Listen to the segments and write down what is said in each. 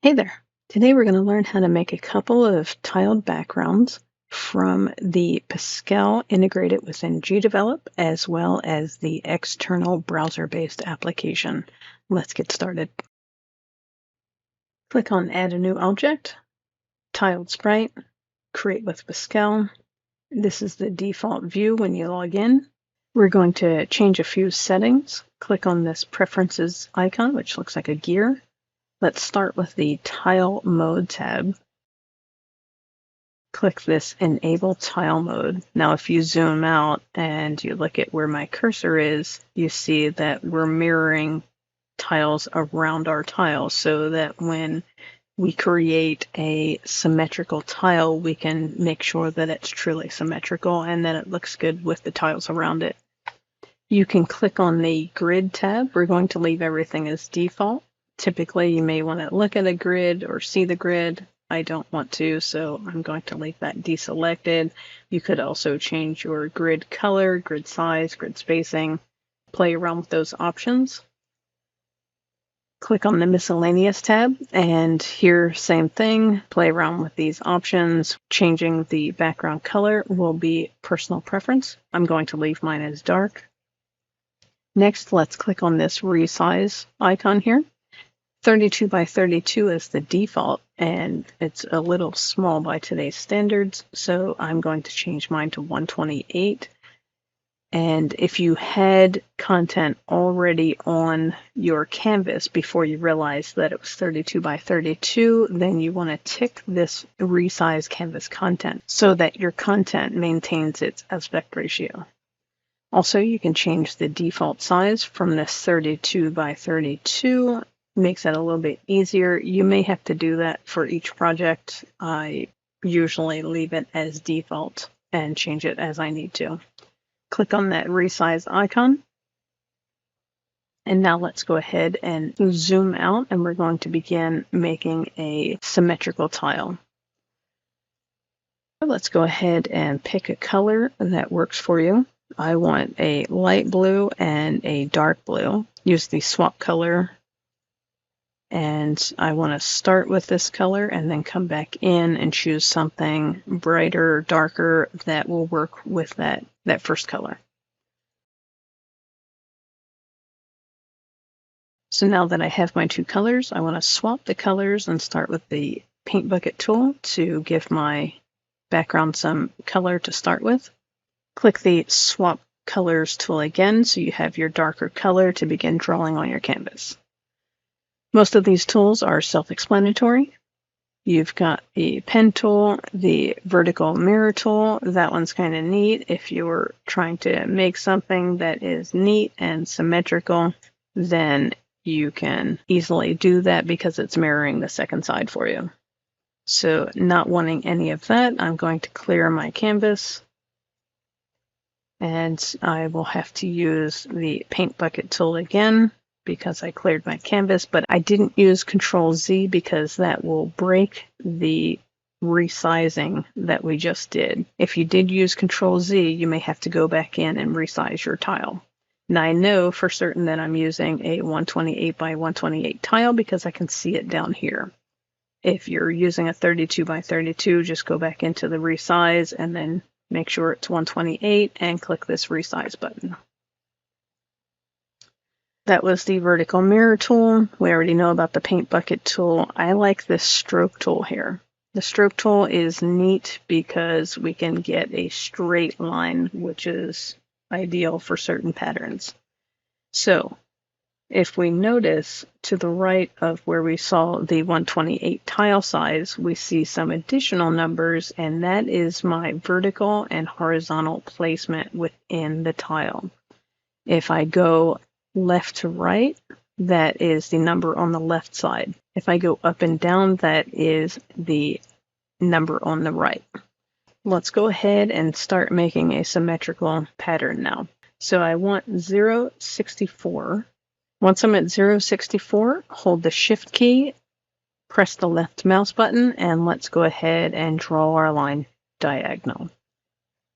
Hey there. Today we're going to learn how to make a couple of tiled backgrounds from the Piskel integrated within gDevelop as well as the external browser-based application. Let's get started. Click on Add a New Object, Tiled Sprite, Create with Piskel. This is the default view when you log in. We're going to change a few settings. Click on this Preferences icon, which looks like a gear. Let's start with the Tile Mode tab. Click this Enable Tile Mode. Now if you zoom out and you look at where my cursor is, you see that we're mirroring tiles around our tiles so that when we create a symmetrical tile, we can make sure that it's truly symmetrical and that it looks good with the tiles around it. You can click on the Grid tab. We're going to leave everything as default. Typically, you may want to look at a grid or see the grid. I don't want to, so I'm going to leave that deselected. You could also change your grid color, grid size, grid spacing, play around with those options. Click on the Miscellaneous tab, and here, same thing. Play around with these options. Changing the background color will be personal preference. I'm going to leave mine as dark. Next, let's click on this resize icon here. 32 by 32 is the default, and it's a little small by today's standards, so I'm going to change mine to 128. And if you had content already on your canvas before you realized that it was 32 by 32, then you want to tick this resize canvas content so that your content maintains its aspect ratio. Also, you can change the default size from this 32 by 32. Makes it a little bit easier. You may have to do that for each project. I usually leave it as default and change it as I need to. Click on that resize icon. And now let's go ahead and zoom out, and we're going to begin making a symmetrical tile. Let's go ahead and pick a color that works for you. I want a light blue and a dark blue. Use the swap color. And I want to start with this color and then come back in and choose something brighter, darker that will work with that first color. So now that I have my two colors, I want to swap the colors and start with the paint bucket tool to give my background some color to start with. Click the swap colors tool again so you have your darker color to begin drawing on your canvas. Most of these tools are self-explanatory. You've got the pen tool, the vertical mirror tool. That one's kind of neat. If you're trying to make something that is neat and symmetrical, then you can easily do that because it's mirroring the second side for you. So not wanting any of that, I'm going to clear my canvas. And I will have to use the paint bucket tool again, because I cleared my canvas, but I didn't use Control-Z because that will break the resizing that we just did. If you did use Control-Z, you may have to go back in and resize your tile. Now I know for certain that I'm using a 128 by 128 tile because I can see it down here. If you're using a 32 by 32, just go back into the resize and then make sure it's 128 and click this resize button. That was the vertical mirror tool. We already know about the paint bucket tool. I like this stroke tool here. The stroke tool is neat because we can get a straight line, which is ideal for certain patterns. So if we notice to the right of where we saw the 128 tile size, we see some additional numbers, and that is my vertical and horizontal placement within the tile. If I go left to right, that is the number on the left side. If I go up and down, that is the number on the right. Let's go ahead and start making a symmetrical pattern now. So I want 0.64. Once I'm at 0.64, hold the Shift key, press the left mouse button, and let's go ahead and draw our line diagonal.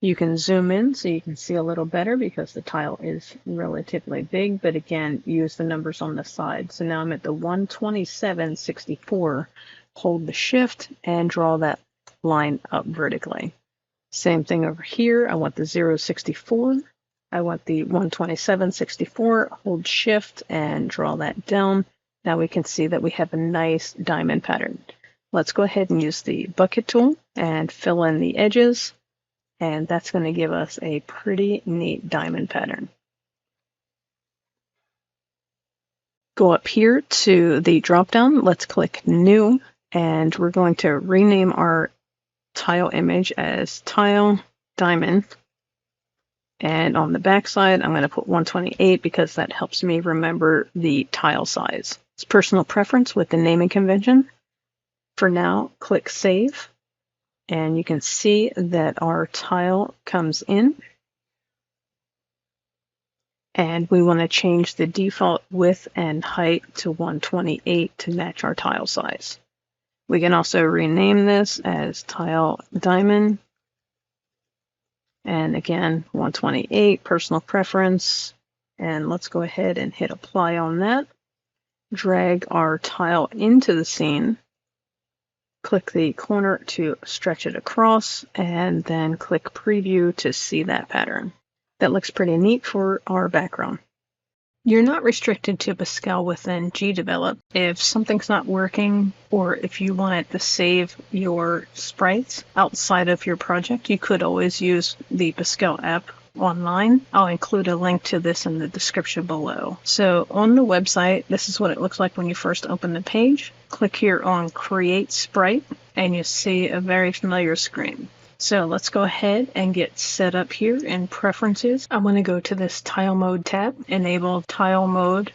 You can zoom in so you can see a little better because the tile is relatively big, but again, use the numbers on the side. So now I'm at the 127.64. Hold the shift and draw that line up vertically. Same thing over here. I want the 0.64. I want the 127.64. Hold shift and draw that down. Now we can see that we have a nice diamond pattern. Let's go ahead and use the bucket tool and fill in the edges. And that's going to give us a pretty neat diamond pattern. Go up here to the drop-down. Let's click New, and we're going to rename our tile image as Tile Diamond. And on the back side, I'm going to put 128 because that helps me remember the tile size. It's personal preference with the naming convention. For now, click Save. And you can see that our tile comes in. And we want to change the default width and height to 128 to match our tile size. We can also rename this as Tile Diamond. And again, 128, personal preference. And let's go ahead and hit apply on that. Drag our tile into the scene. Click the corner to stretch it across, and then click preview to see that pattern. That looks pretty neat for our background. You're not restricted to Piskel within gDevelop. If something's not working, or if you wanted to save your sprites outside of your project, you could always use the Piskel app online. I'll include a link to this in the description below. So on the website, this is what it looks like when you first open the page. Click here on Create Sprite, and you see a very familiar screen. So let's go ahead and get set up here in Preferences. I want to go to this Tile Mode tab, enable Tile Mode,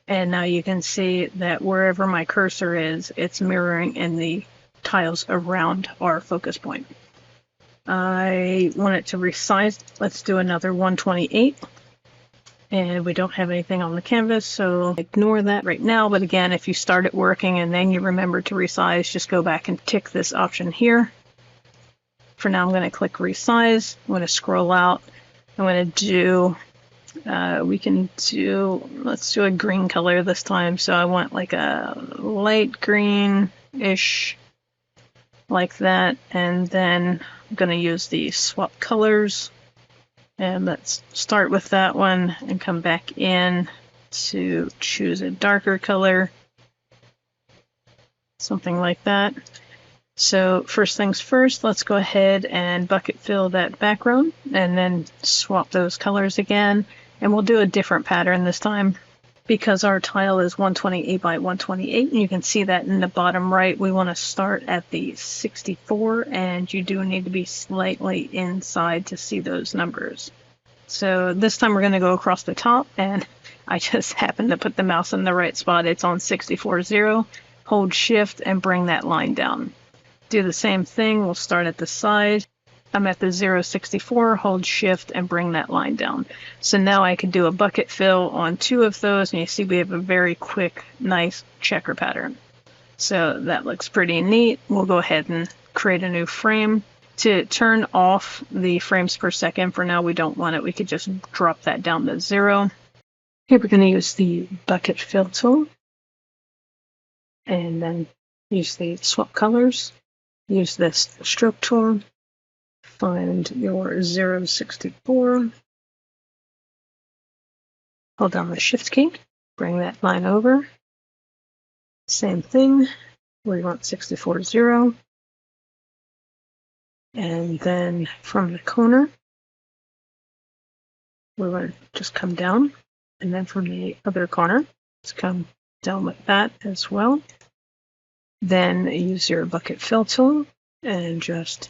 and now you can see that wherever my cursor is, it's mirroring in the tiles around our focus point. I want it to resize. Let's do another 128. And we don't have anything on the canvas, so ignore that right now. But again, if you start it working and then you remember to resize, just go back and tick this option here. For now, I'm going to click resize. I'm going to scroll out. I'm going to do, let's do a green color this time. So I want like a light green-ish, like that. And then I'm going to use the swap colors. And let's start with that one and come back in to choose a darker color. Something like that. So first things first, let's go ahead and bucket fill that background and then swap those colors again. And we'll do a different pattern this time because our tile is 128 by 128. And you can see that in the bottom right, we want to start at the 64, and you do need to be slightly inside to see those numbers. So this time we're going to go across the top, and I just happened to put the mouse in the right spot. It's on 64.0. Hold shift and bring that line down. Do the same thing. We'll start at the side. I'm at the 0.64, hold shift and bring that line down. So now I can do a bucket fill on 2 of those, and you see we have a very quick, nice checker pattern. So that looks pretty neat. We'll go ahead and create a new frame. To turn off the frames per second, for now we don't want it. We could just drop that down to 0. Here we're going to use the bucket fill tool, and then use the swap colors. Use this stroke tool. Find your 0.64. Hold down the shift key. Bring that line over. Same thing. We want 64.0. And then from the corner, we're going to just come down. And then from the other corner, let's come down like that as well. Then use your bucket fill tool and just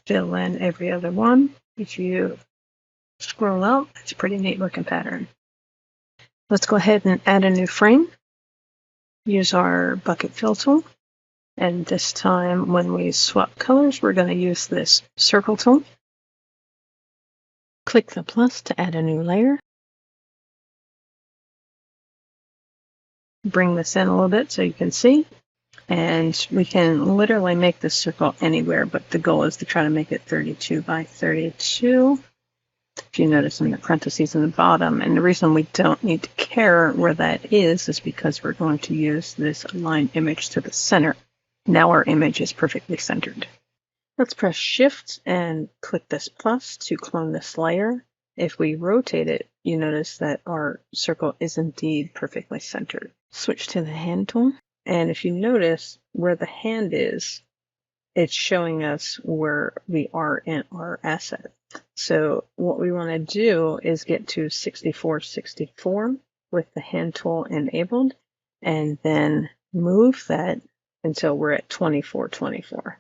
fill in every other one. If you scroll out, it's a pretty neat looking pattern. Let's go ahead and add a new frame. Use our bucket fill tool. And this time when we swap colors, we're going to use this circle tool. Click the plus to add a new layer. Bring this in a little bit so you can see. And we can literally make this circle anywhere, but the goal is to try to make it 32 by 32. If you notice in the parentheses in the bottom, and the reason we don't need to care where that is because we're going to use this align image to the center. Now our image is perfectly centered. Let's press Shift and click this plus to clone this layer. If we rotate it, you notice that our circle is indeed perfectly centered. Switch to the hand tool. And if you notice where the hand is, it's showing us where we are in our asset. So what we want to do is get to 6464 with the hand tool enabled, and then move that until we're at 2424.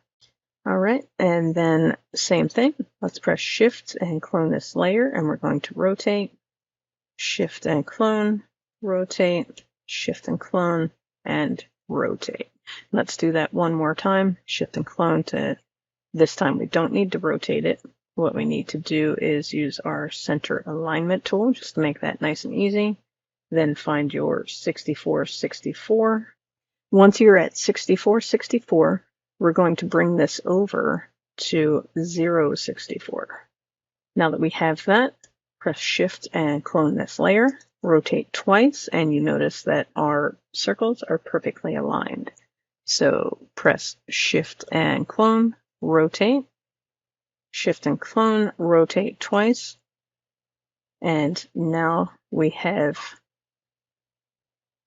All right, and then same thing. Let's press Shift and clone this layer, and we're going to rotate, Shift and clone, rotate, Shift and clone, and rotate. Let's do that one more time. Shift and clone to, this time we don't need to rotate it. What we need to do is use our center alignment tool just to make that nice and easy. Then find your 6464. Once you're at 6464, we're going to bring this over to 064. Now that we have that, press Shift and clone this layer, rotate twice, and you notice that our circles are perfectly aligned. So press Shift and clone, rotate, Shift and clone, rotate twice, and now we have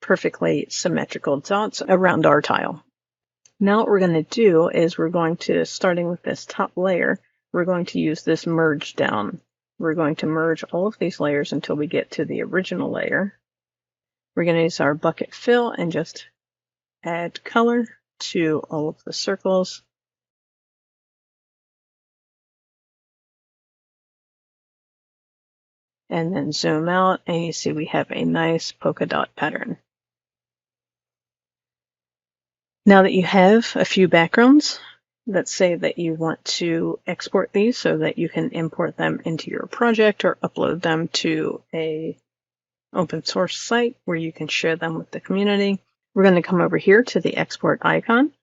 perfectly symmetrical dots around our tile. Now what we're going to do is we're going to, starting with this top layer, we're going to use this merge down. We're going to merge all of these layers until we get to the original layer. We're going to use our bucket fill and just add color to all of the circles. And then zoom out, and you see we have a nice polka dot pattern. Now that you have a few backgrounds, let's say that you want to export these so that you can import them into your project or upload them to a open source site where you can share them with the community. We're going to come over here to the export icon,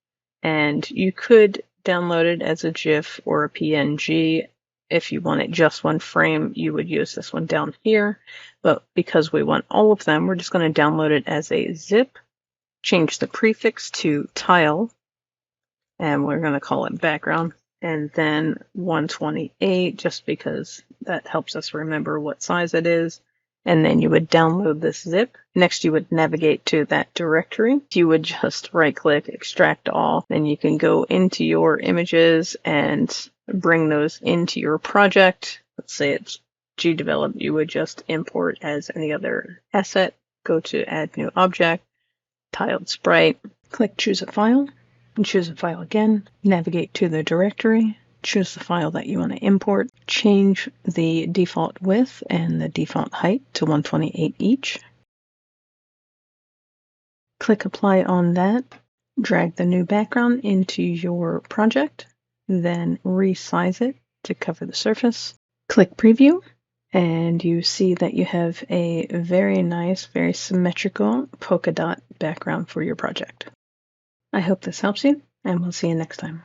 and you could download it as a GIF or a PNG. If you wanted just one frame, you would use this one down here. But because we want all of them, we're just going to download it as a zip, change the prefix to tile, and we're going to call it background, and then 128, just because that helps us remember what size it is. And then you would download this zip. Next, you would navigate to that directory. You would just right-click, extract all. Then you can go into your images and bring those into your project. Let's say it's gDevelop. You would just import as any other asset. Go to Add New Object, Tiled Sprite. Click Choose a File, and choose a file again. Navigate to the directory. Choose the file that you want to import. Change the default width and the default height to 128 each. Click Apply on that. Drag the new background into your project. Then resize it to cover the surface. Click Preview, and you see that you have a very nice, very symmetrical polka dot background for your project. I hope this helps you, and we'll see you next time.